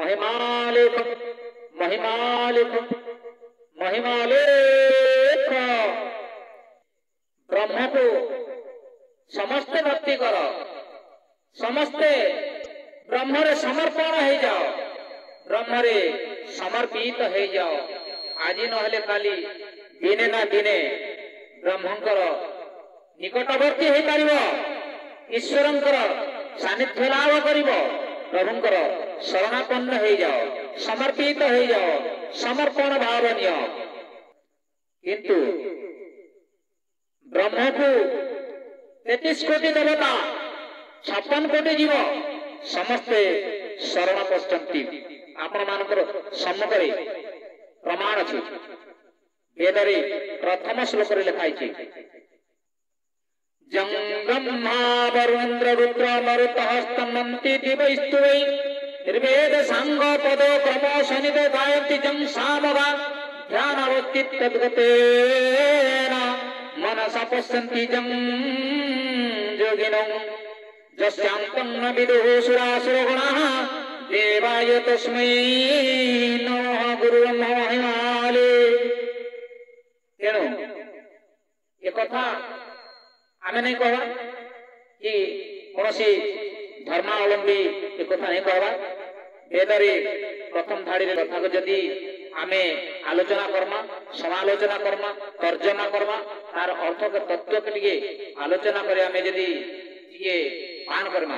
महिमालेख महिमालेख महिमालेख। ब्रह्म को समस्ते भक्ति कर, समस्ते ब्रह्म रे समर्पण हो जाओ, ब्रह्म रे समर्पित हो जाओ। आज नहले काली दिने ना दिने ब्रह्मंकर निकटवर्ती हो पारिबो, ईश्वरंकर सानिध्य लाभ करिबो। प्रभुंकर शरणापन्न हो जाओ, समर्पित हो जाओ, समर्पण भावनीय। किंतु ब्रह्म को 33 कोटी देवता 56 कोटी जीव समस्ते शरण पश्यन्ति। आपण मानकर सम्मुखरे प्रमाण अछि। वेदरे प्रथम श्लोक रे लिखा अछि, जं ब्रह्मा वरुणेन्द्र रुद्र मरुतः स्तन्वन्ति दिवैस्तु वै निर्वेद सांग पद क्रम शनिदे गायन्ति जं सामगा ध्यानवत्ति तद्गतेन मनसा पश्यन्ति जं योगिनो यस्यान्तं न विदुः सुरासुरगणाः देवाय तस्मै नमः गुरुर्ब्रह्मा महिमाले। तेणु ये कथा आमे नहीं कहवा कि कौन सी धर्मावलंबी ये कथा नहीं कहवा। वेदरे प्रथम धाड़ी कथा को जदि आमे आलोचना करमा, समालोचना करमा, तर्जमा करमा, तार अर्थ के तत्व के लिए आलोचना करे आमे जदि ये पान करमा,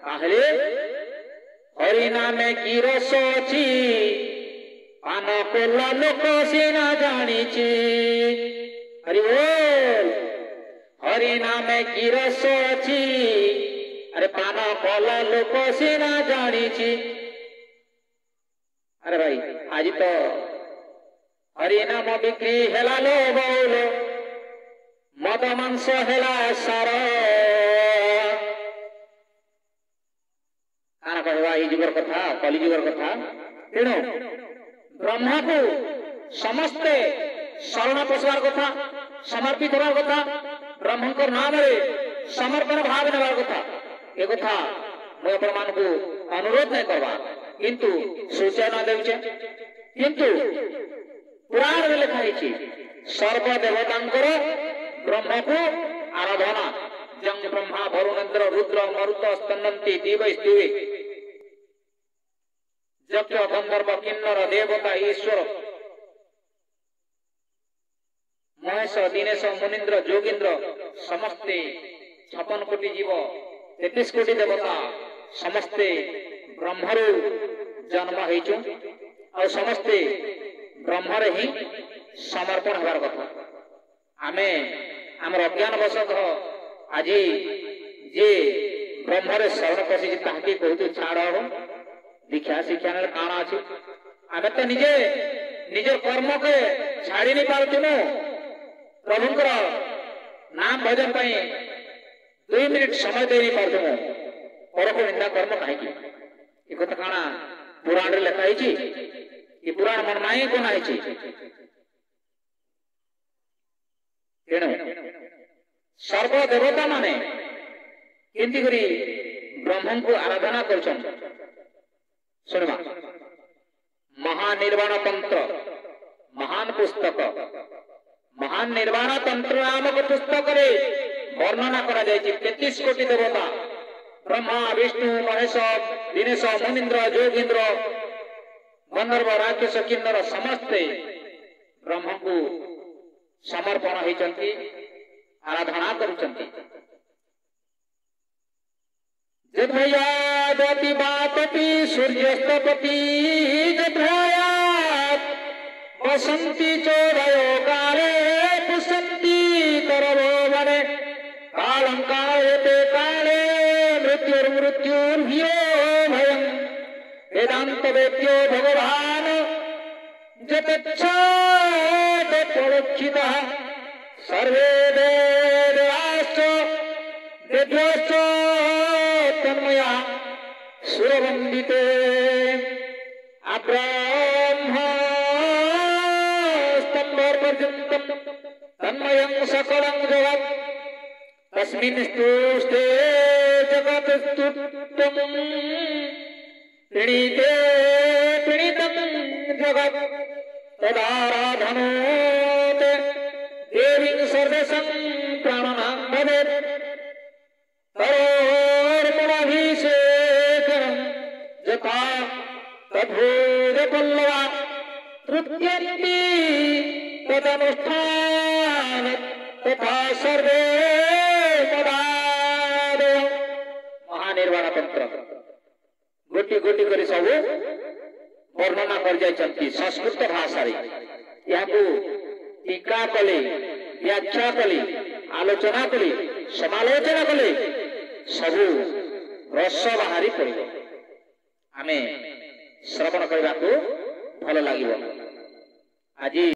ताहले हरि नामे की रस अछि पान कोला लोक सिना जानिछि। हरि बोल। हरि नामे की रस अछि, अरे पान कोला लोक सिना जानिछि। अरे भाई आज तो हरि नाम बिक्री हेला लो बोल, मद मांस हेला सार। काना कहवा ई जुगर कथा, कली जुगर कथा। तेणु ब्रह्मा को समस्ते शरण पशवार कथा, समर्पित होवार कथा, ब्रह्मंकर नाम रे समर्पण भाव नेवार कथा। ए कथा मैं आपण मान को अनुरोध नहीं करवा, किंतु सूचना देउछे। किंतु पुराण में लिखा है सर्व देवतांकर ब्रह्म को आराधना। जं ब्रह्मा वरुणेन्द्र रुद्र मरुत स्तन्वन्ति दिवैस्तुवे यक्ष गंधर्व किन्नर देवता ईश्वर महेश दिनेश मुनीन्द्र जोगीन्द्र समस्ते 56 कोटी जीव 33 कोटी देवता समस्ते ब्रह्मरु जन्म हेचु और समस्ते ब्रह्मरे ही समर्पण होबार कथा। आमे हमर अज्ञान वशतः आज जे ब्रह्मरे शरण पशि ताकि कहतु छाड़ हो दीक्षा शिक्षा काना अच्छी। आमे तो निजे निज कर्म के छाड़ी नहीं पार्थिनु, प्रभुंकर नाम भजन पाई 2 मिनिट समय दे नहीं पार्थिनु। पर को निंदा कर्म कहीं कथा काना पुराण रे लिखा है, पुराण मन माई को ना तेणु सर्व देवता माने केंती करी ब्रह्म को आराधना करछन। सुनवा महानिर्वाण तंत्र महान पुस्तक, महान निर्वाण तंत्र नामक पुस्तक रे वर्णना करा जाय 33 कोटी देवता ब्रह्मा विष्णु महेश दिनेश मुनीन्द्र जोगीन्द्र गंधर्व राक्षस किन्नर समस्ते ब्रह्म को समर्पण होइचंती, आराधना करुचंती। जद्भयादपि वातपि सूर्यस्तपति जद्भयात् वसन्ति चोदयो काले पुष्पन्ति तरवो वने कालं कायते काले मृत्युर्मृत्युर्भयो भयम् वेदांत वेद्यो भगवान् जतच्छाद परोक्षितः सर्वे वेदाश्च वेद्योश्च तन्मया सुरवन्दिते अब्रह्म स्तम्भपर्यन्तं तन्मयं सकलं जगत् तस्मिन् स्तुष्टे जगत्स्तुत्यं प्रणीते जगत् तदाराधनोत् देवीं सर्वेशं प्राणनां भवेत् तरोर्पणाभिषेकं यथा तद्भूतपल्लवा तृप्यन्ति तदनुष्ठान तथा सर्वे पदादय। महानिर्वाण तंत्र गोटी गोटी करी सब वर्णना कर जाइछन्ति संस्कृत भाषा रे। याकू टीका कले व्याख्या कले आलोचना कले समालोचना कले सबु रस बाहरी पड़िबो। आमे श्रवण करबाकू भल लागिबो। आज